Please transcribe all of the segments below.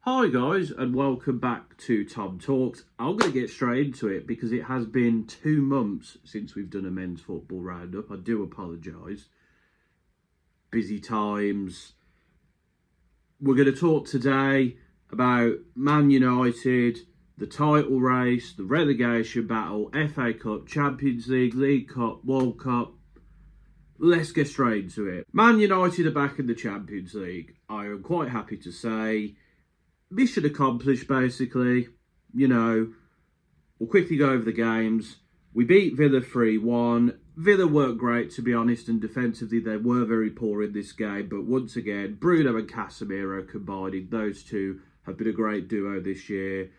Hi guys, and welcome back to TomTalks. I'm going to get straight into it because it has been 2 months since we've done a men's football roundup. I do apologise. Busy times. We're going to talk today about Man United, the title race, the relegation battle, FA Cup, Champions League, League Cup, World Cup. Let's get straight into it. Man United are back in the Champions League. I am quite happy to say. Mission accomplished, basically. We'll quickly go over the games. We beat Villa 3-1. Villa weren't great, to be honest, and defensively they were very poor in this game. But once again, Bruno and Casemiro combining, those two have been a great duo this year.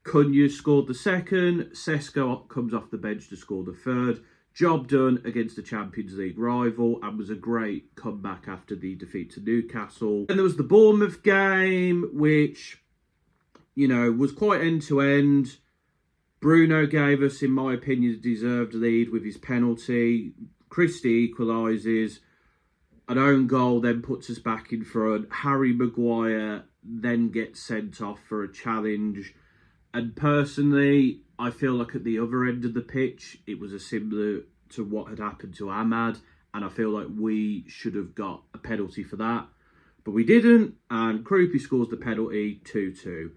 Cunha scored the second. Sesko comes off the bench to score the third. Job done against the Champions League rival and was a great comeback after the defeat to Newcastle. And there was the Bournemouth game, which, was quite end-to-end. Bruno gave us, in my opinion, a deserved lead with his penalty. Christie equalises. An own goal then puts us back in front. Harry Maguire then gets sent off for a challenge. And personally, I feel like at the other end of the pitch, it was a similar to what had happened to Ahmad. And I feel like we should have got a penalty for that. But we didn't. And Krupi scores the penalty, 2-2.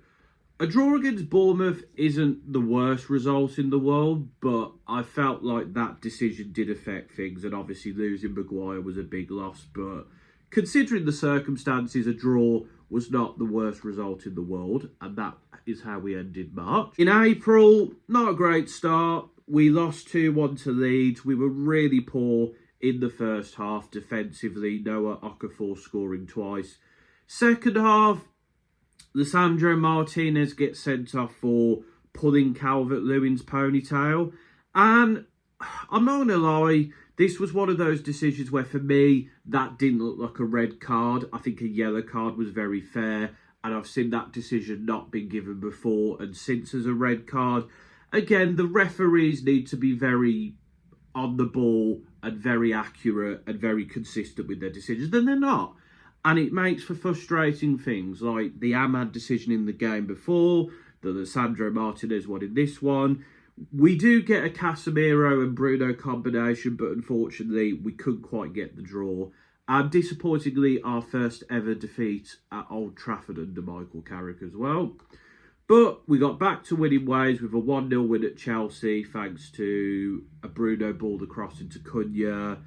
A draw against Bournemouth isn't the worst result in the world. But I felt like that decision did affect things. And obviously losing Maguire was a big loss. But considering the circumstances, a draw was not the worst result in the world, and that is how we ended March. In April, not a great start. We lost 2-1 to Leeds. We were really poor in the first half defensively. Noah Okafor scoring twice. Second half, Lisandro Martinez gets sent off for pulling Calvert-Lewin's ponytail. And I'm not going to lie, this was one of those decisions where, for me, that didn't look like a red card. I think a yellow card was very fair. And I've seen that decision not been given before and since as a red card. Again, the referees need to be very on the ball and very accurate and very consistent with their decisions. Then they're not. And it makes for frustrating things like the Ahmad decision in the game before, the Lisandro Martinez one in this one. We do get a Casemiro and Bruno combination, but unfortunately, we couldn't quite get the draw. And disappointingly, our first ever defeat at Old Trafford under Michael Carrick as well. But we got back to winning ways with a 1-0 win at Chelsea, thanks to a Bruno ball across into Cunha.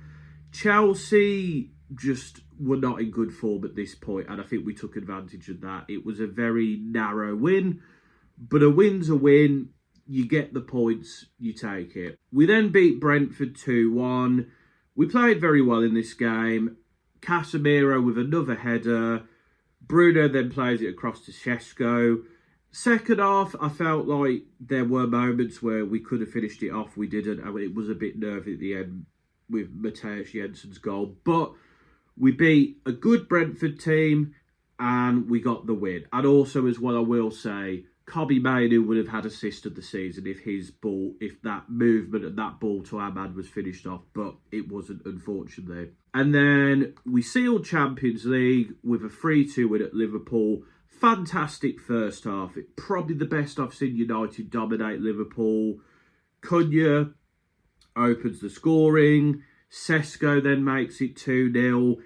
Chelsea just were not in good form at this point, and I think we took advantage of that. It was a very narrow win, but a win's a win. You get the points, you take it. We then beat Brentford 2-1. We played very well in this game. Casemiro with another header. Bruno then plays it across to Sesko. Second half, I felt like there were moments where we could have finished it off. We didn't. I mean, it was a bit nervy at the end with Mateus Jensen's goal. But we beat a good Brentford team and we got the win. And also, as well, I will say, Kobbie Mainoo would have had assist of the season if that movement and that ball to Ahmad was finished off, but it wasn't, unfortunately. And then we sealed Champions League with a 3-2 win at Liverpool. Fantastic first half. It probably the best I've seen United dominate Liverpool. Cunha opens the scoring. Sesko then makes it 2-0.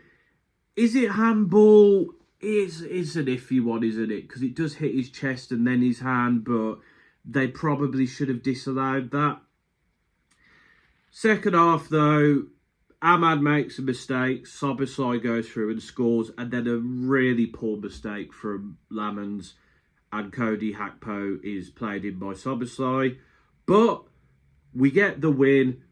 Is it handball? It's an iffy one, isn't it? Because it does hit his chest and then his hand, but they probably should have disallowed that. Second half, though, Ahmad makes a mistake. Szoboszlai goes through and scores, and then a really poor mistake from Lamans, and Cody Gakpo is played in by Szoboszlai. But we get the win.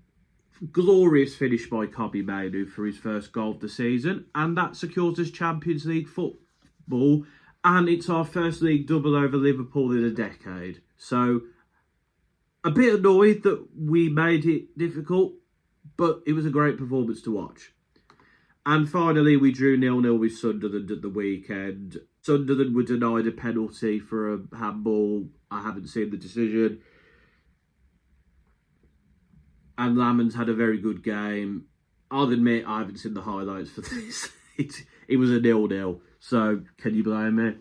Glorious finish by Kobbie Mainoo for his first goal of the season, and that secures us Champions League football, and it's our first league double over Liverpool in a decade. So, a bit annoyed that we made it difficult, but it was a great performance to watch. And finally, we drew 0-0 with Sunderland at the weekend. Sunderland were denied a penalty for a handball. I haven't seen the decision. And Lamans had a very good game. I'll admit I haven't seen the highlights for this. It was a 0-0, so can you blame me?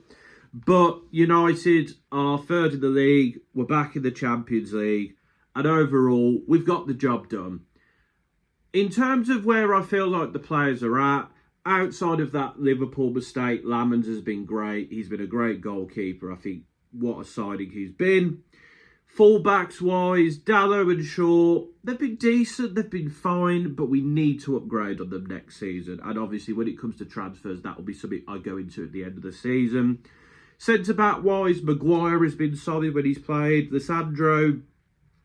But United are third in the league. We're back in the Champions League. And overall, we've got the job done. In terms of where I feel like the players are at, outside of that Liverpool mistake, Lamans has been great. He's been a great goalkeeper. I think what a signing he's been. Fullbacks wise, Dallow and Shaw, they've been decent, they've been fine, but we need to upgrade on them next season. And obviously when it comes to transfers, that will be something I go into at the end of the season. Centre-back wise, Maguire has been solid when he's played. Lisandro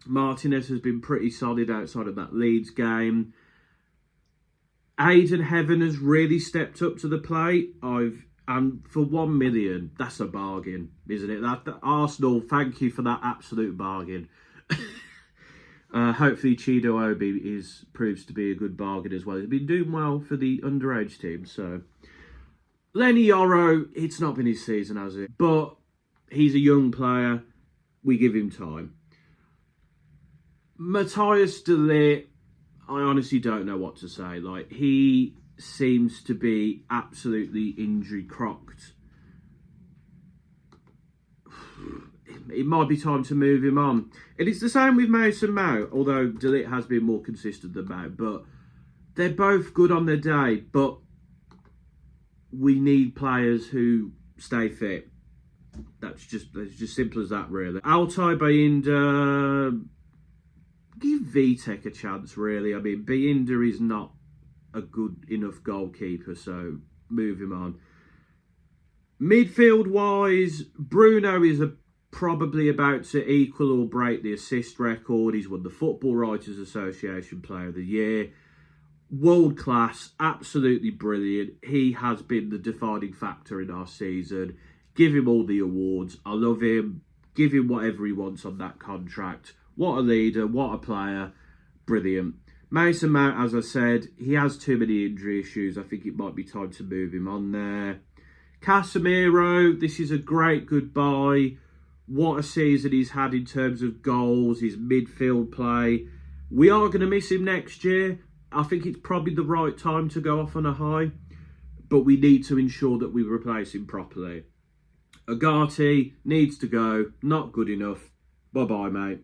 Martinez has been pretty solid outside of that Leeds game. Aidan Heaven has really stepped up to the plate. And for 1 million, that's a bargain, isn't it? That Arsenal, thank you for that absolute bargain. Hopefully Chido Obi proves to be a good bargain as well. He's been doing well for the underage team. So Lenny Yoro, it's not been his season, has it? But he's a young player. We give him time. Matthias de Ligt, I honestly don't know what to say. Like, he seems to be absolutely injury crocked. It might be time to move him on. And it's the same with Mason Mount, although de Ligt has been more consistent than Mount. But they're both good on their day. But we need players who stay fit. That's just simple as that, really. Altay Bayindir, give Vitek a chance, really. I mean, Bayindir is not a good enough goalkeeper, so move him on. Midfield-wise, Bruno is probably about to equal or break the assist record. He's won the Football Writers Association Player of the Year. World class, absolutely brilliant. He has been the defining factor in our season. Give him all the awards. I love him. Give him whatever he wants on that contract. What a leader, what a player. Brilliant. Mason Mount, as I said, he has too many injury issues. I think it might be time to move him on there. Casemiro, this is a great goodbye. What a season he's had in terms of goals, his midfield play. We are going to miss him next year. I think it's probably the right time to go off on a high, but we need to ensure that we replace him properly. Agati needs to go, not good enough. Bye-bye, mate.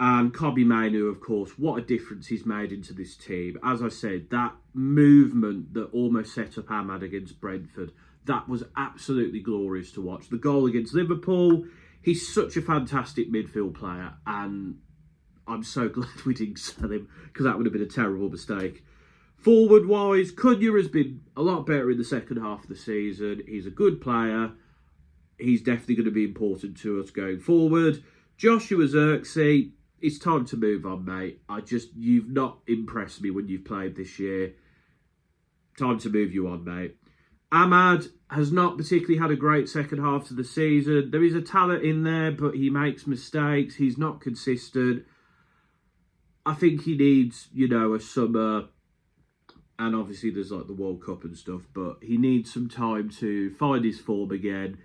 And Kobbie Mainoo, of course, what a difference he's made into this team. As I said, that movement that almost set up Ahmad against Brentford, that was absolutely glorious to watch. The goal against Liverpool, he's such a fantastic midfield player, and I'm so glad we didn't sell him, because that would have been a terrible mistake. Forward-wise, Cunha has been a lot better in the second half of the season. He's a good player. He's definitely going to be important to us going forward. Joshua Zirkzee, it's time to move on, mate. You've not impressed me when you've played this year. Time to move you on, mate. Ahmad has not particularly had a great second half to the season. There is a talent in there, but he makes mistakes. He's not consistent. I think he needs, a summer. And obviously there's like the World Cup and stuff, but he needs some time to find his form again.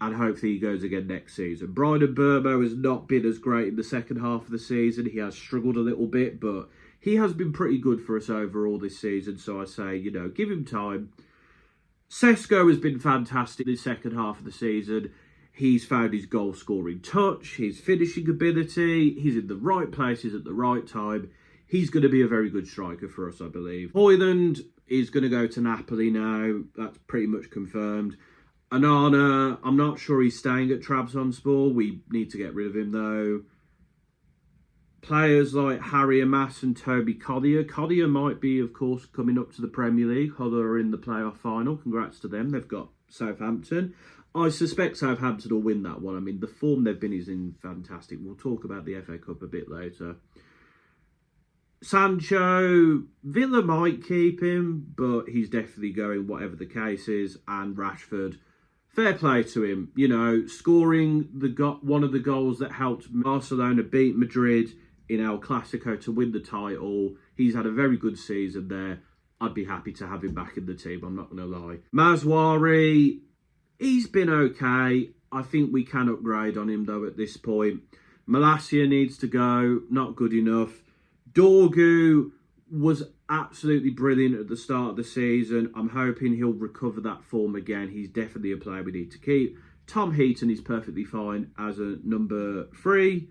And hopefully he goes again next season. Brian Burmo has not been as great in the second half of the season. He has struggled a little bit, but he has been pretty good for us overall this season. So I say, give him time. Sesko has been fantastic in the second half of the season. He's found his goal-scoring touch, his finishing ability. He's in the right places at the right time. He's going to be a very good striker for us, I believe. Højlund is going to go to Napoli now. That's pretty much confirmed. Onana, I'm not sure he's staying at Trabzonspor. We need to get rid of him, though. Players like Harry Amas and Toby Collier. Collier might be, of course, coming up to the Premier League. Hull are in the playoff final. Congrats to them. They've got Southampton. I suspect Southampton will win that one. I mean, the form they've been is in fantastic. We'll talk about the FA Cup a bit later. Sancho, Villa might keep him, but he's definitely going whatever the case is. And Rashford, fair play to him. Scoring one of the goals that helped Barcelona beat Madrid in El Clasico to win the title. He's had a very good season there. I'd be happy to have him back in the team, I'm not going to lie. Mazwari, he's been okay. I think we can upgrade on him, though, at this point. Malacia needs to go. Not good enough. Dorgu was absolutely brilliant at the start of the season. I'm hoping he'll recover that form again. He's definitely a player we need to keep. Tom Heaton is perfectly fine as a number 3.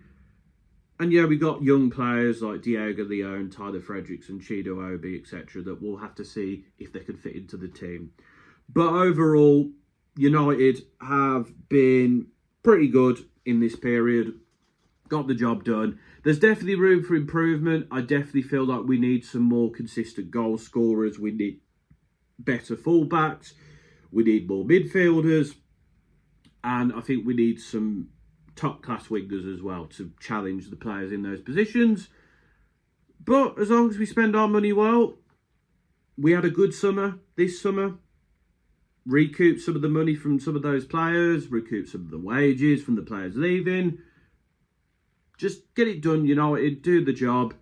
And yeah, we got young players like Diego Leone, Tyler Frederickson, Chido Obi, etc. that we'll have to see if they can fit into the team. But overall, United have been pretty good in this period. Got the job done. There's definitely room for improvement. I definitely feel like we need some more consistent goal scorers. We need better fullbacks. We need more midfielders. And I think we need some top-class wingers as well to challenge the players in those positions. But as long as we spend our money well, we had a good summer this summer. Recoup some of the money from some of those players. Recoup some of the wages from the players leaving. Just get it done, United. Do the job.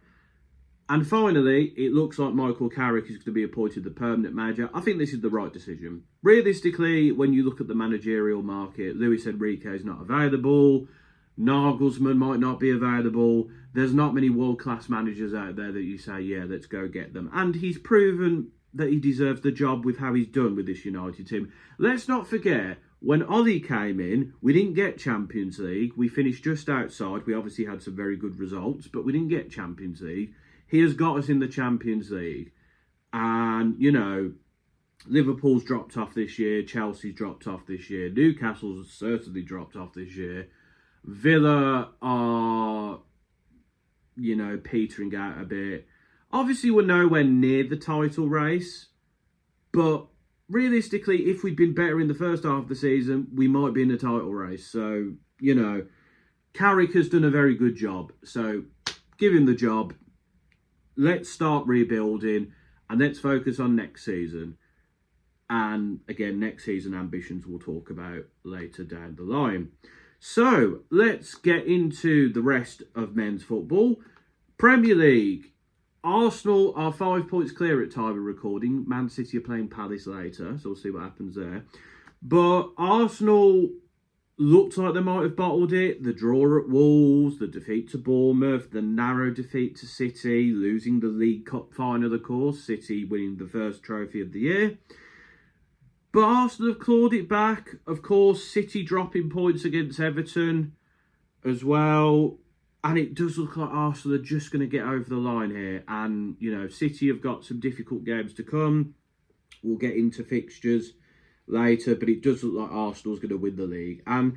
And finally, it looks like Michael Carrick is going to be appointed the permanent manager. I think this is the right decision. Realistically, when you look at the managerial market, Luis Enrique is not available. Nagelsmann might not be available. There's not many world-class managers out there that you say, yeah, let's go get them. And he's proven that he deserves the job with how he's done with this United team. Let's not forget, when Ollie came in, we didn't get Champions League. We finished just outside. We obviously had some very good results, but we didn't get Champions League. He has got us in the Champions League. And, Liverpool's dropped off this year. Chelsea's dropped off this year. Newcastle's certainly dropped off this year. Villa are, petering out a bit. Obviously, we're nowhere near the title race. But realistically, if we'd been better in the first half of the season, we might be in the title race. So, Carrick has done a very good job. So, give him the job. Let's start rebuilding and let's focus on next season. And again, next season ambitions we'll talk about later down the line. So let's get into the rest of men's football. Premier League. Arsenal are 5 points clear at time of recording. Man City are playing Palace later, so we'll see what happens there. But Arsenal looked like they might have bottled it. The draw at Wolves, the defeat to Bournemouth, the narrow defeat to City, losing the League Cup final, of course. City winning the first trophy of the year. But Arsenal have clawed it back. Of course, City dropping points against Everton as well. And it does look like Arsenal are just going to get over the line here. And, City have got some difficult games to come. We'll get into fixtures later, but it does look like Arsenal's going to win the league. And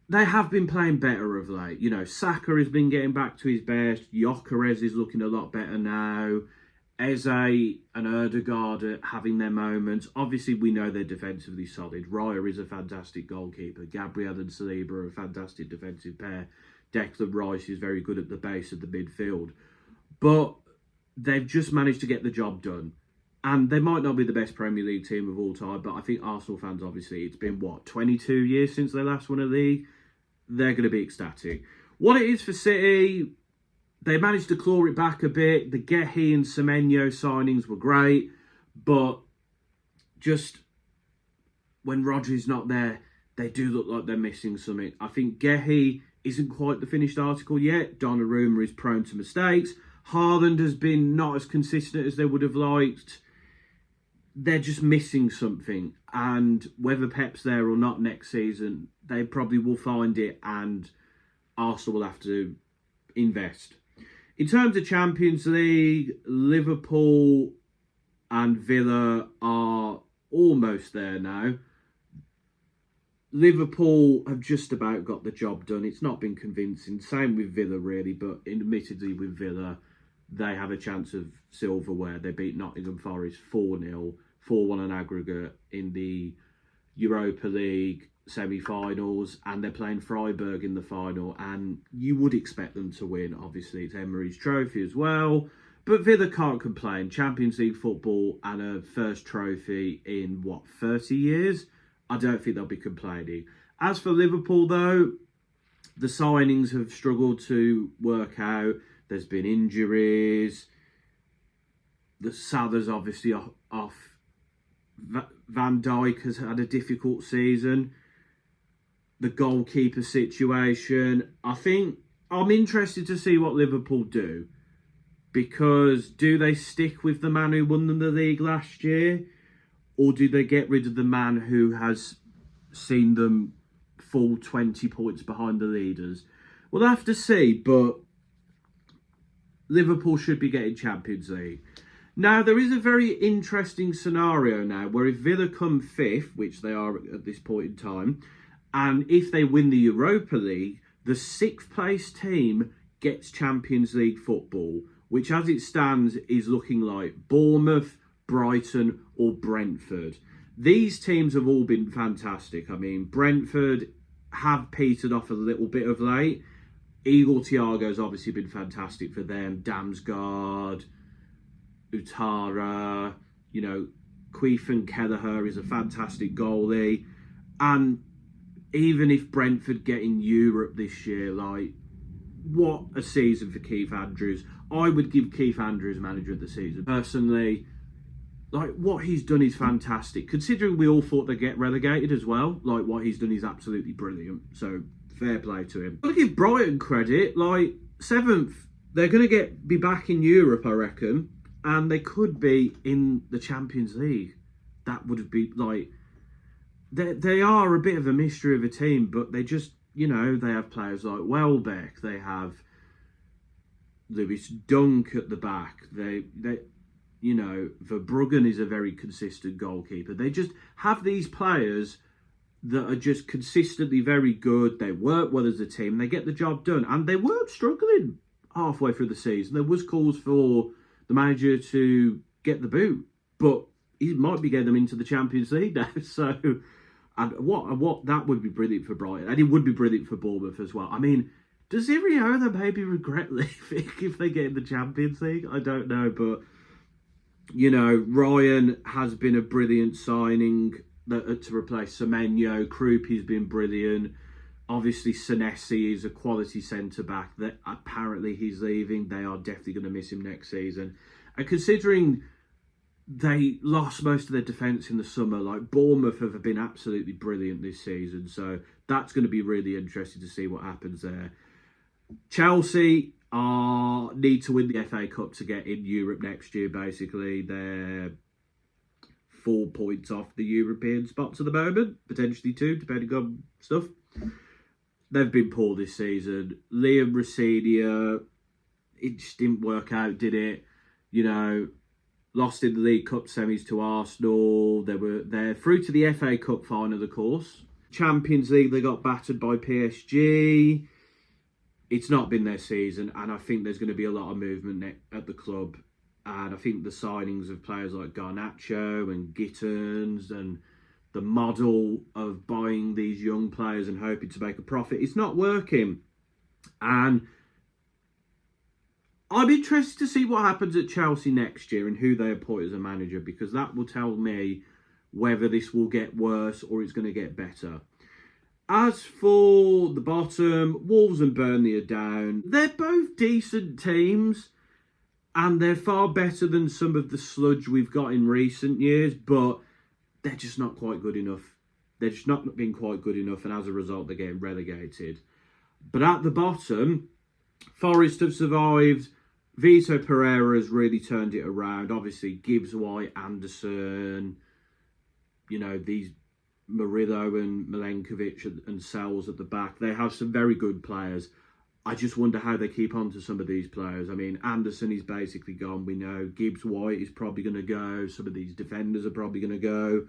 they have been playing better of late. Saka has been getting back to his best. Gyökeres is looking a lot better now. Eze and Ødegaard are having their moments. Obviously, we know they're defensively solid. Raya is a fantastic goalkeeper. Gabriel and Saliba are a fantastic defensive pair. Declan Rice is very good at the base of the midfield. But they've just managed to get the job done. And they might not be the best Premier League team of all time, but I think Arsenal fans, obviously, it's been, 22 years since they last won a league? They're going to be ecstatic. What it is for City, they managed to claw it back a bit. The Gehi and Semenyo signings were great, but just when Rodri's not there, they do look like they're missing something. I think Gehi isn't quite the finished article yet. Donnarumma is prone to mistakes. Haaland has been not as consistent as they would have liked. They're just missing something. And whether Pep's there or not next season, they probably will find it and Arsenal will have to invest. In terms of Champions League, Liverpool and Villa are almost there now. Liverpool have just about got the job done. It's not been convincing. Same with Villa, really, but admittedly with Villa, they have a chance of silverware. They beat Nottingham Forest 4-0, 4-1 on aggregate in the Europa League semi-finals, and they're playing Freiburg in the final, and you would expect them to win. Obviously, it's Emery's trophy as well, but Villa can't complain. Champions League football and a first trophy in, 30 years? I don't think they'll be complaining. As for Liverpool, though, the signings have struggled to work out. There's been injuries. The Salah's obviously off. Van Dijk has had a difficult season. The goalkeeper situation. I think I'm interested to see what Liverpool do. Because do they stick with the man who won them the league last year? Or do they get rid of the man who has seen them fall 20 points behind the leaders? We'll have to see, but Liverpool should be getting Champions League. Now, there is a very interesting scenario now where if Villa come 5th, which they are at this point in time, and if they win the Europa League, the 6th place team gets Champions League football, which as it stands is looking like Bournemouth, Brighton or Brentford. These teams have all been fantastic. I mean, Brentford have petered off a little bit of late. Igor Thiago's obviously been fantastic for them. Damsgaard, Utara, Queefan Kelleher is a fantastic goalie. And even if Brentford get in Europe this year, what a season for Keith Andrews. I would give Keith Andrews manager of the season. Personally, what he's done is fantastic. Considering we all thought they'd get relegated as well, what he's done is absolutely brilliant. So, fair play to him. I'm going to give Brighton credit. 7th, they're going to be back in Europe, I reckon. And they could be in the Champions League. That would be, they are a bit of a mystery of a team, but they just, they have players like Welbeck. They have Lewis Dunk at the back. Verbruggen is a very consistent goalkeeper. They just have these players that are just consistently very good. They work well as a team. They get the job done. And they weren't struggling halfway through the season. There was calls for the manager to get the boot. But he might be getting them into the Champions League now. So, and what that would be brilliant for Brighton. And it would be brilliant for Bournemouth as well. I mean, does Iriota maybe regret leaving if they get in the Champions League? I don't know, but Ryan has been a brilliant signing to replace Semenyo. Krupi's been brilliant. Obviously, Senesi is a quality centre-back that apparently he's leaving. They are definitely going to miss him next season. And considering they lost most of their defence in the summer, Bournemouth have been absolutely brilliant this season. So that's going to be really interesting to see what happens there. Chelsea need to win the FA Cup to get in Europe next year, basically. They're 4 points off the European spots at the moment, potentially 2, depending on stuff. They've been poor this season. Liam Rosinia, it just didn't work out, did it? Lost in the League Cup semis to Arsenal. They're through to the FA Cup final, of course. Champions League, they got battered by PSG. It's not been their season, and I think there's going to be a lot of movement at the club. And I think the signings of players like Garnacho and Gittins and the model of buying these young players and hoping to make a profit, it's not working. And I'm interested to see what happens at Chelsea next year and who they appoint as a manager, because that will tell me whether this will get worse or it's going to get better. As for the bottom, Wolves and Burnley are down. They're both decent teams, and they're far better than some of the sludge we've got in recent years, but they're just not quite good enough. They're just not been quite good enough, and as a result, they're getting relegated. But at the bottom, Forest have survived. Vito Pereira has really turned it around. Obviously, Gibbs, White, Anderson, these Murillo and Milenkovic and Sells at the back. They have some very good players. I just wonder how they keep on to some of these players. I mean, Anderson is basically gone, we know. Gibbs White is probably going to go. Some of these defenders are probably going to go.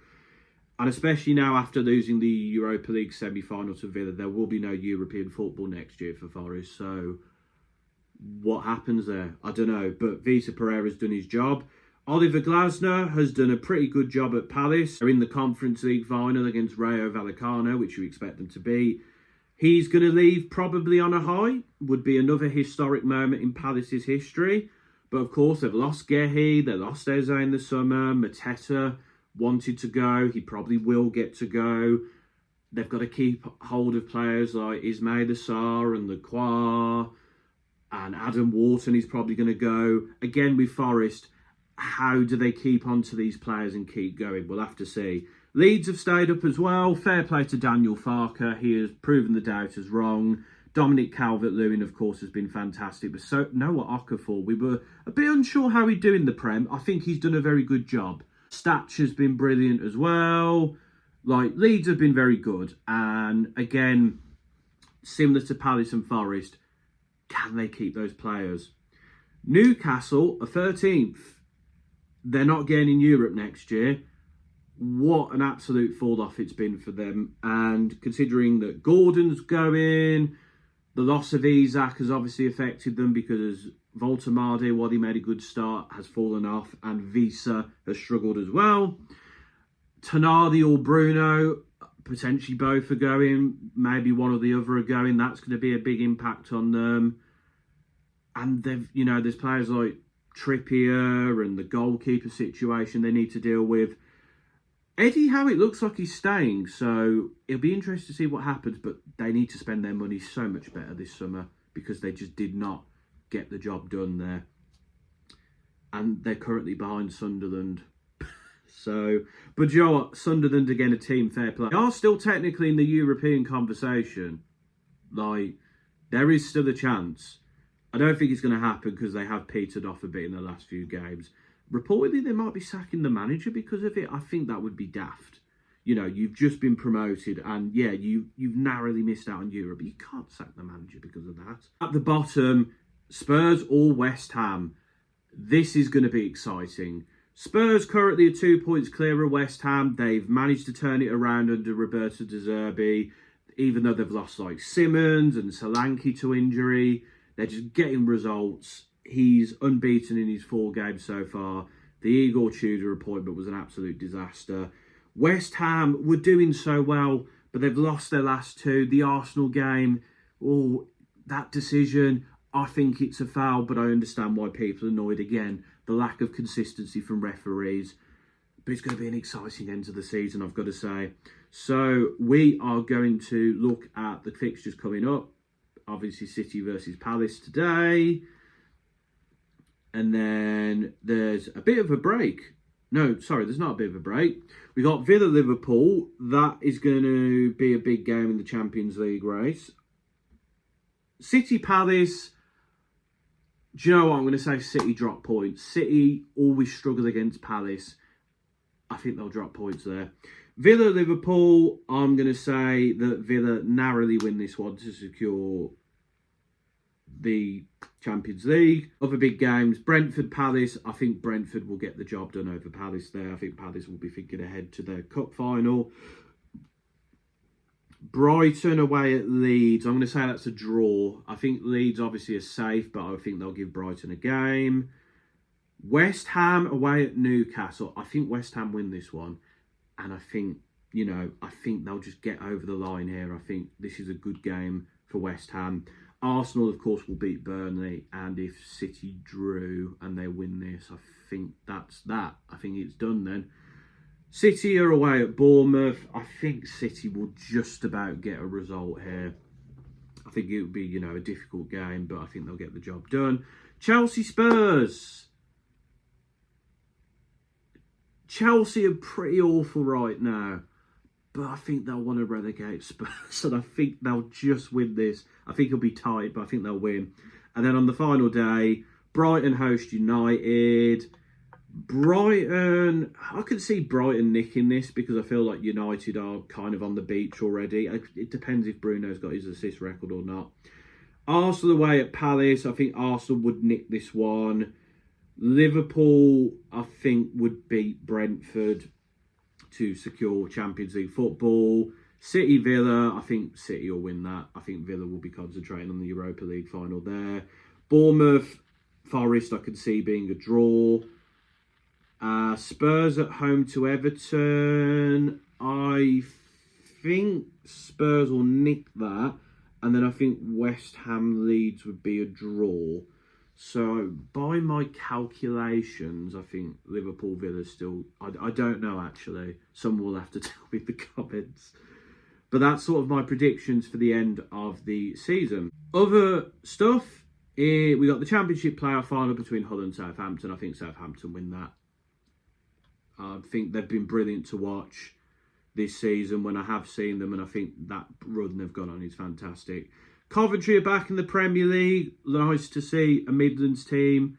And especially now after losing the Europa League semi-final to Villa, there will be no European football next year for Forest. So what happens there? I don't know. But Vita Pereira's done his job. Oliver Glasner has done a pretty good job at Palace. They're in the Conference League final against Rayo Vallecano, which you expect them to be. He's going to leave probably on a high. Would be another historic moment in Palace's history. But of course, they've lost Gehi. They lost Eze in the summer. Mateta wanted to go. He probably will get to go. They've got to keep hold of players like Ismail Assar and Lacroix. And Adam Wharton is probably going to go. Again, with Forest, how do they keep on to these players and keep going? We'll have to see. Leeds have stayed up as well. Fair play to Daniel Farker. He has proven the doubters wrong. Dominic Calvert-Lewin, of course, has been fantastic. But so Noah Okafor, we were a bit unsure how he'd do in the Prem. I think he's done a very good job. Stature's been brilliant as well. Like, Leeds have been very good. And again, similar to Palace and Forest, can they keep those players? Newcastle are 13th. They're not getting in Europe next year. What an absolute fall off it's been for them. And considering that Gordon's going, the loss of Isak has obviously affected them because Voltemade, while he made a good start, has fallen off, and Visa has struggled as well. Tonali or Bruno, potentially both are going. Maybe one or the other are going. That's going to be a big impact on them. And they've, there's players like Trippier and the goalkeeper situation they need to deal with. Eddie Howe, it looks like he's staying, so it'll be interesting to see what happens, but they need to spend their money so much better this summer because they just did not get the job done there. And they're currently behind Sunderland. But you know what? Sunderland, again, a team, fair play. They are still technically in the European conversation. Like, there is still a chance. I don't think it's going to happen because they have petered off a bit in the last few games. Reportedly, they might be sacking the manager because of it. I think that would be daft. You've just been promoted and, yeah, you've narrowly missed out on Europe. But you can't sack the manager because of that. At the bottom, Spurs or West Ham. This is going to be exciting. Spurs currently are 2 points clear of West Ham. They've managed to turn it around under Roberto De Zerbi, even though they've lost like Simmons and Solanke to injury. They're just getting results. He's unbeaten in his 4 games so far. The Igor Tudor appointment was an absolute disaster. West Ham were doing so well, but they've lost their last 2. The Arsenal game, that decision, I think it's a foul, but I understand why people are annoyed again. The lack of consistency from referees. But it's going to be an exciting end to the season, I've got to say. So we are going to look at the fixtures coming up. Obviously, City versus Palace today. And then there's a bit of a break. No, sorry, there's not a bit of a break. We got Villa-Liverpool. That is going to be a big game in the Champions League race. City-Palace. Do you know what? I'm going to say City drop points. City always struggle against Palace. I think they'll drop points there. Villa-Liverpool, I'm going to say that Villa narrowly win this one to secure the Champions League. Other big games, Brentford-Palace. I think Brentford will get the job done over Palace there. I think Palace will be thinking ahead to their cup final. Brighton away at Leeds. I'm going to say that's a draw. I think Leeds obviously are safe, but I think they'll give Brighton a game. West Ham away at Newcastle. I think West Ham win this one. And I think, I think they'll just get over the line here. I think this is a good game for West Ham. Arsenal, of course, will beat Burnley. And if City drew and they win this, I think that's that. I think it's done then. City are away at Bournemouth. I think City will just about get a result here. I think it would be, a difficult game, but I think they'll get the job done. Chelsea Spurs. Chelsea are pretty awful right now, but I think they'll want to relegate Spurs, and I think they'll just win this. I think it'll be tight, but I think they'll win. And then on the final day, Brighton host United. Brighton, I could see Brighton nicking this because I feel like United are kind of on the beach already. It depends if Bruno's got his assist record or not. Arsenal away at Palace. I think Arsenal would nick this one. Liverpool, I think, would beat Brentford to secure Champions League football. City Villa, I think City will win that. I think Villa will be concentrating on the Europa League final there. Bournemouth, Forest, I could see being a draw. Spurs at home to Everton. I think Spurs will nick that. And then I think West Ham Leeds would be a draw. So by my calculations, I think Liverpool Villa still... I don't know, actually. Someone will have to tell me in the comments. But that's sort of my predictions for the end of the season. Other stuff, we got the Championship playoff final between Hull and Southampton. I think Southampton win that. I think they've been brilliant to watch this season when I have seen them, and I think that run they've gone on is fantastic. Coventry are back in the Premier League. Nice to see a Midlands team.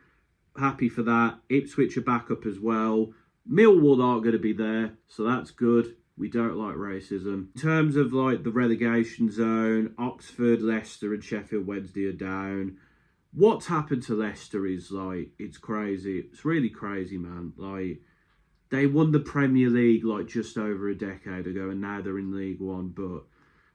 Happy for that. Ipswich are back up as well. Millwall aren't going to be there, so that's good. We don't like racism. In terms of like the relegation zone, Oxford, Leicester and Sheffield Wednesday are down. What's happened to Leicester is like, it's crazy. It's really crazy, man. Like, they won the Premier League like just over a decade ago and now they're in League One. But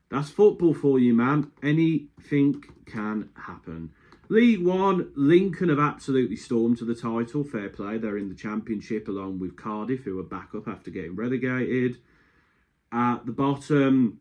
that's football for you, man. Anything can happen. League One, Lincoln have absolutely stormed to the title. Fair play. They're in the Championship along with Cardiff, who are back up after getting relegated. At the bottom,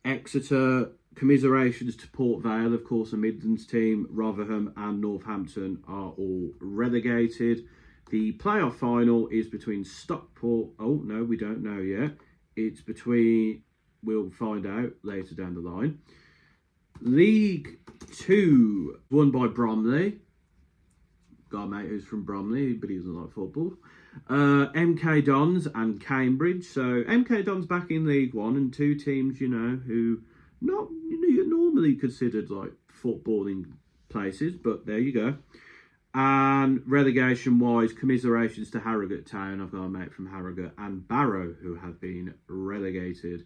Exeter, commiserations to Port Vale, of course, a Midlands team. Rotherham and Northampton are all relegated. The playoff final is between Stockport. Oh, no, we don't know yet. It's between, we'll find out later down the line. League 2, won by Bromley. Got a mate who's from Bromley, but he doesn't like football. MK Dons and Cambridge. So MK Dons back in League One, and two teams, you know, who not normally considered like footballing places, but there you go. And relegation wise, commiserations to Harrogate Town. I've got a mate from Harrogate, and Barrow, who have been relegated.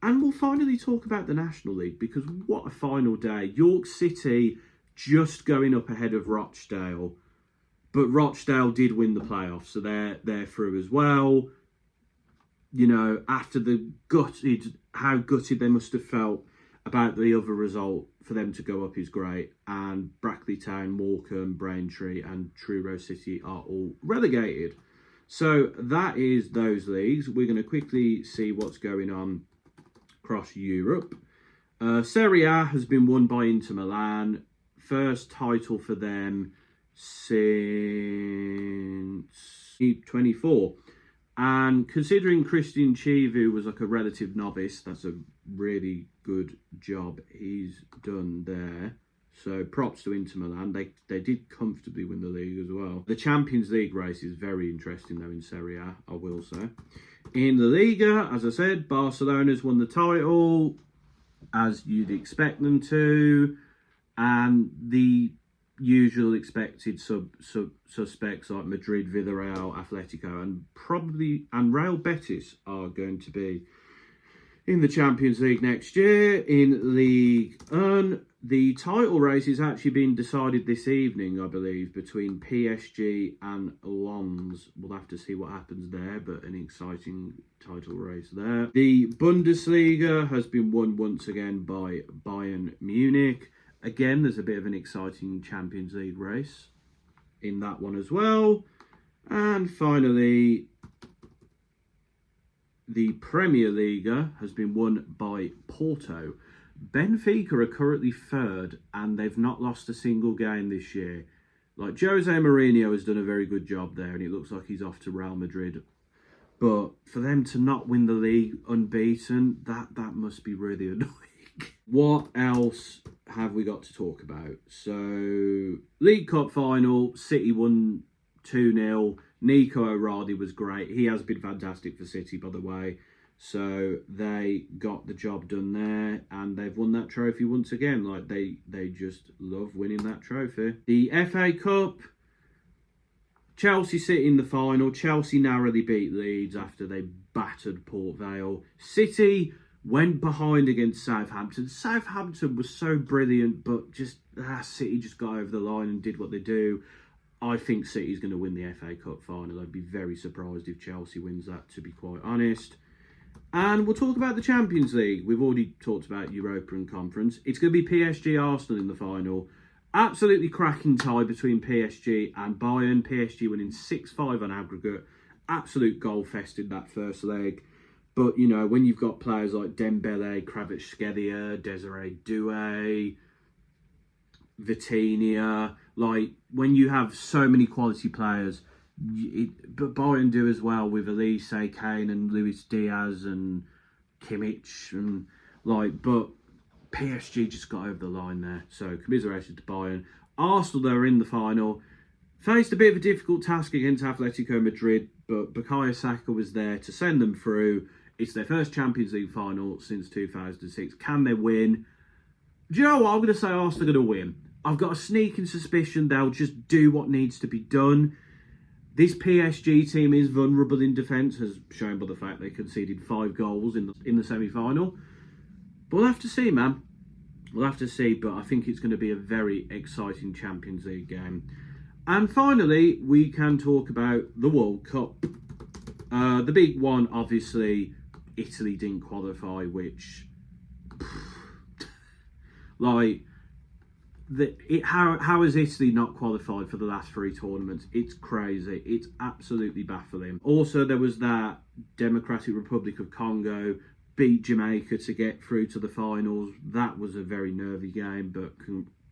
And we'll finally talk about the National League, because what a final day. York City just going up ahead of Rochdale. But Rochdale did win the playoffs, so they're through as well. You know, after how gutted they must have felt about the other result, for them to go up is great. And Brackley Town, Morecambe, Braintree and Truro City are all relegated. So that is those leagues. We're going to quickly see what's going on across Europe. Serie A has been won by Inter Milan. First title for them since 24. And considering Christian Chivu was like a relative novice, that's a really good job he's done there. So props to Inter Milan. They did comfortably win the league as well. The Champions League race is very interesting though in Serie A, I will say. In the Liga, as I said, Barcelona's won the title, as you'd expect them to. And the usual expected suspects like Madrid, Villarreal, Atletico and Real Betis are going to be in the Champions League next year. In League 1, the title race is actually being decided this evening, I believe, between PSG and Lens. We'll have to see what happens there, but an exciting title race there. The Bundesliga has been won once again by Bayern Munich. Again, there's a bit of an exciting Champions League race in that one as well. And finally, the Premier League has been won by Porto. Benfica are currently third, and they've not lost a single game this year. Like, Jose Mourinho has done a very good job there, and it looks like he's off to Real Madrid. But for them to not win the league unbeaten, that must be really annoying. What else have we got to talk about? So, League Cup final, City won 2-0. Nico O'Reilly was great. He has been fantastic for City, by the way. So they got the job done there, and they've won that trophy once again. Like, they just love winning that trophy. The FA Cup, Chelsea sit in the final. Chelsea narrowly beat Leeds after they battered Port Vale. City went behind against Southampton. Southampton was so brilliant, but City just got over the line and did what they do. I think City's going to win the FA Cup final. I'd be very surprised if Chelsea wins that, to be quite honest. And we'll talk about the Champions League. We've already talked about Europa and Conference. It's going to be PSG-Arsenal in the final. Absolutely cracking tie between PSG and Bayern. PSG winning 6-5 on aggregate. Absolute goal fest in that first leg. But, you know, when you've got players like Dembele, Kvaratskhelia, Desiree Doué, Vitinha, like, when you have so many quality players, but Bayern do as well with Elise, Kane and Luis Diaz and Kimmich, and but PSG just got over the line there. So commiserations to Bayern. Arsenal, though, are in the final. Faced a bit of a difficult task against Atletico Madrid, but Bukayo Saka was there to send them through. It's their first Champions League final since 2006. Can they win? Do you know what? I'm going to say Arsenal are going to win. I've got a sneaking suspicion they'll just do what needs to be done. This PSG team is vulnerable in defence, as shown by the fact they conceded 5 goals in the semi-final. But we'll have to see, man. We'll have to see, but I think it's going to be a very exciting Champions League game. And finally, we can talk about the World Cup. The big one, obviously, Italy didn't qualify, which... how has Italy not qualified for the last 3 tournaments? It's crazy. It's absolutely baffling. Also, there was that Democratic Republic of Congo beat Jamaica to get through to the finals. That was a very nervy game, but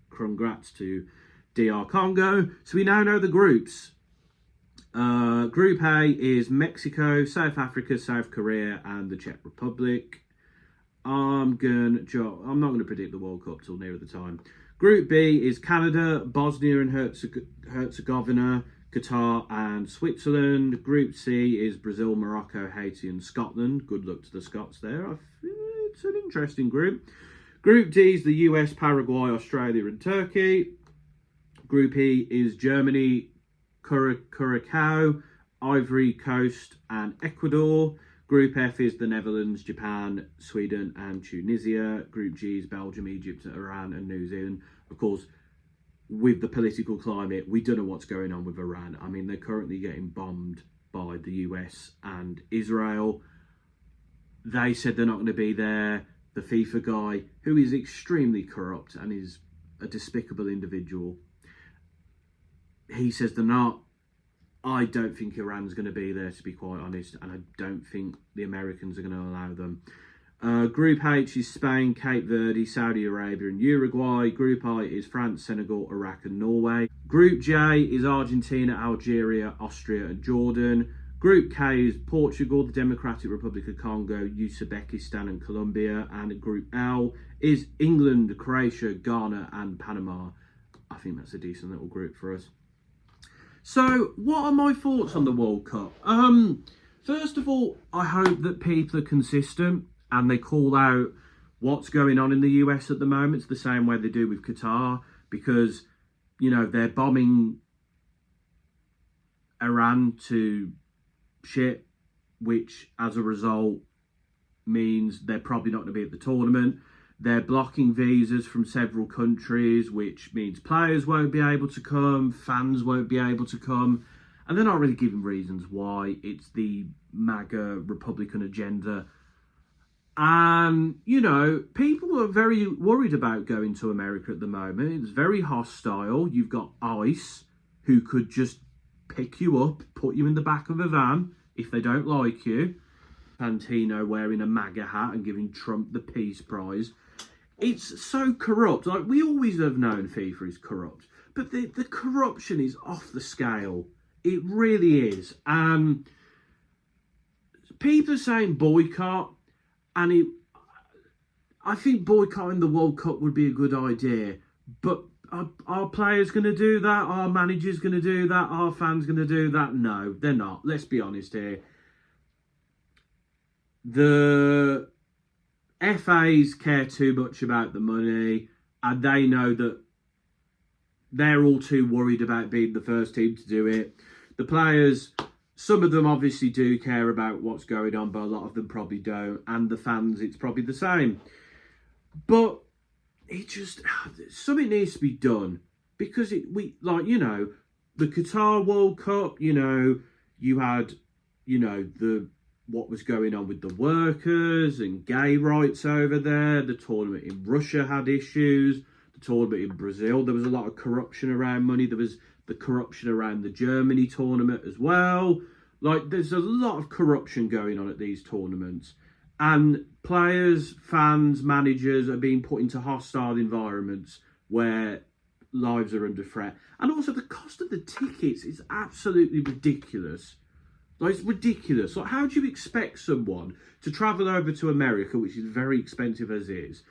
congrats to DR Congo. So we now know the groups. Group A is Mexico, South Africa, South Korea, and the Czech Republic. I'm not going to predict the World Cup till nearer the time. Group B is Canada, Bosnia and Herzegovina, Qatar and Switzerland. Group C is Brazil, Morocco, Haiti and Scotland. Good luck to the Scots there. It's an interesting group. Group D is the US, Paraguay, Australia and Turkey. Group E is Germany, Curacao, Ivory Coast and Ecuador. Group F is the Netherlands, Japan, Sweden and Tunisia. Group G is Belgium, Egypt, Iran and New Zealand. Of course, with the political climate, we don't know what's going on with Iran. I mean, they're currently getting bombed by the US and Israel. They said they're not going to be there. The FIFA guy, who is extremely corrupt and is a despicable individual, he says they're not. I don't think Iran's going to be there, to be quite honest, and I don't think the Americans are going to allow them. Group H is Spain, Cape Verde, Saudi Arabia and Uruguay. Group I is France, Senegal, Iraq and Norway. Group J is Argentina, Algeria, Austria and Jordan. Group K is Portugal, the Democratic Republic of Congo, Uzbekistan and Colombia. And Group L is England, Croatia, Ghana and Panama. I think that's a decent little group for us. So, what are my thoughts on the World Cup? First of all, I hope that people are consistent and they call out what's going on in the US at the moment. It's the same way they do with Qatar, because, you know, they're bombing Iran to shit, which as a result means they're probably not going to be at the tournament. They're blocking visas from several countries, which means players won't be able to come, fans won't be able to come, and they're not really giving reasons why. It's the MAGA Republican agenda. And, you know, people are very worried about going to America at the moment. It's very hostile. You've got ICE, who could just pick you up, put you in the back of a van if they don't like you. Santino wearing a MAGA hat and giving Trump the Peace Prize. It's so corrupt. Like, we always have known FIFA is corrupt, but the corruption is off the scale. It really is. People are saying boycott, and I think boycotting the World Cup would be a good idea. But are players going to do that? Are managers going to do that? Are fans going to do that? No, they're not. Let's be honest here. The FAs care too much about the money, and they know that they're all too worried about being the first team to do it. The players, some of them obviously do care about what's going on, but a lot of them probably don't. And the fans, it's probably the same. But something needs to be done, because the Qatar World Cup, you had, what was going on with the workers and gay rights over there. The tournament in Russia had issues. The tournament in Brazil, there was a lot of corruption around money. There was the corruption around the Germany tournament as well. Like, there's a lot of corruption going on at these tournaments. And players, fans, managers are being put into hostile environments where lives are under threat. And also the cost of the tickets is absolutely ridiculous. Like, it's ridiculous. Like, how do you expect someone to travel over to America, which is very expensive as is?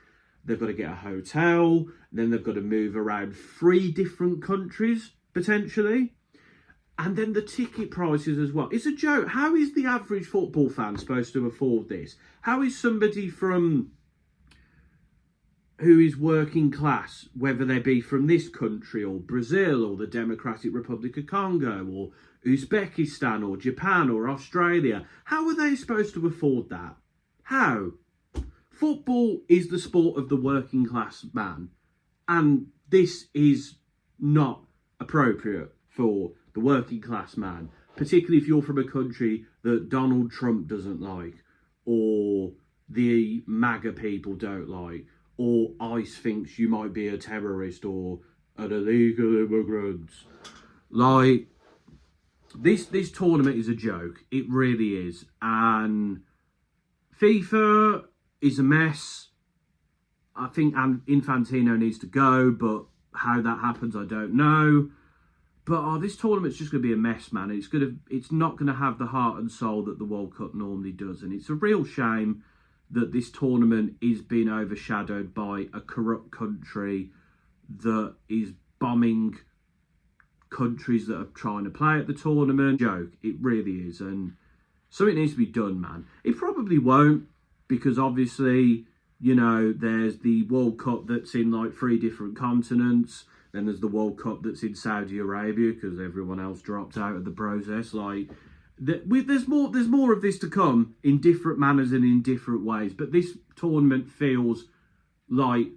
They've got to get a hotel, then they've got to move around 3 different countries, potentially. And then the ticket prices as well. It's a joke. How is the average football fan supposed to afford this? How is somebody from who is working class, whether they be from this country or Brazil or the Democratic Republic of Congo or Uzbekistan or Japan or Australia, how are they supposed to afford that? How? Football is the sport of the working class man, and this is not appropriate for the working class man, particularly if you're from a country that Donald Trump doesn't like, or the MAGA people don't like, or ICE thinks you might be a terrorist or an illegal immigrant. Like, this tournament is a joke. It really is. And FIFA is a mess. I think Infantino needs to go, but how that happens, I don't know. But this tournament's just going to be a mess, man. It's not going to have the heart and soul that the World Cup normally does, and it's a real shame that this tournament is being overshadowed by a corrupt country that is bombing countries that are trying to play at the tournament. Joke, it really is, and something needs to be done, man. It probably won't, because obviously, you know, there's the World Cup that's in like 3 different continents. Then there's the World Cup that's in Saudi Arabia because everyone else dropped out of the process. Like, there's more of this to come in different manners and in different ways. But this tournament feels like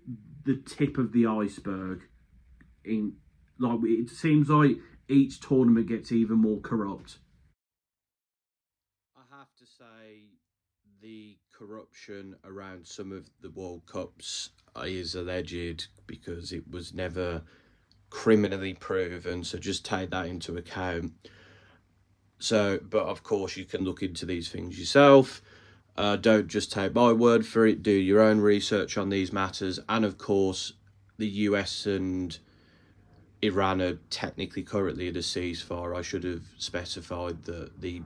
the tip of the iceberg. It seems like each tournament gets even more corrupt. I have to say, the corruption around some of the World Cups is alleged, because it was never criminally proven, so just take that into account. So, but of course you can look into these things yourself. Don't just take my word for it, do your own research on these matters. And of course, the US and Iran are technically currently at a ceasefire. I should have specified that the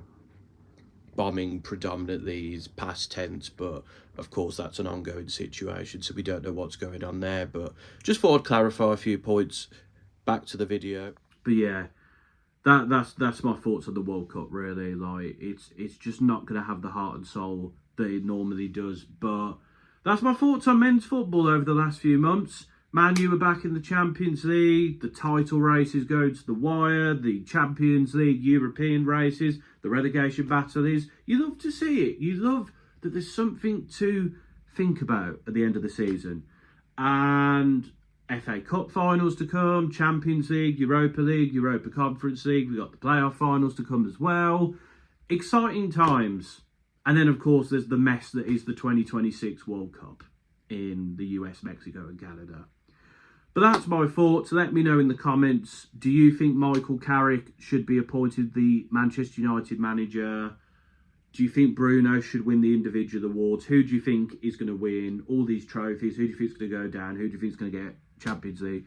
bombing predominantly is past tense, but of course that's an ongoing situation, so we don't know what's going on there. But just thought I'd clarify a few points. Back to the video. But yeah, that's my thoughts on the World Cup, really. Like, it's just not going to have the heart and soul that it normally does. But that's my thoughts on men's football over the last few months. Man U are back in the Champions League. The title races go to the wire. The Champions League European races. The relegation battle is. You love to see it. You love that there's something to think about at the end of the season. And FA Cup finals to come, Champions League, Europa Conference League. We've got the playoff finals to come as well. Exciting times. And then, of course, there's the mess that is the 2026 World Cup in the US, Mexico and Canada. But that's my thoughts. Let me know in the comments. Do you think Michael Carrick should be appointed the Manchester United manager? Do you think Bruno should win the individual awards? Who do you think is going to win all these trophies? Who do you think is going to go down? Who do you think is going to get Champions League?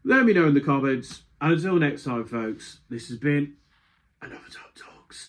Let me know in the comments. And until next time, folks, this has been another TomTalks.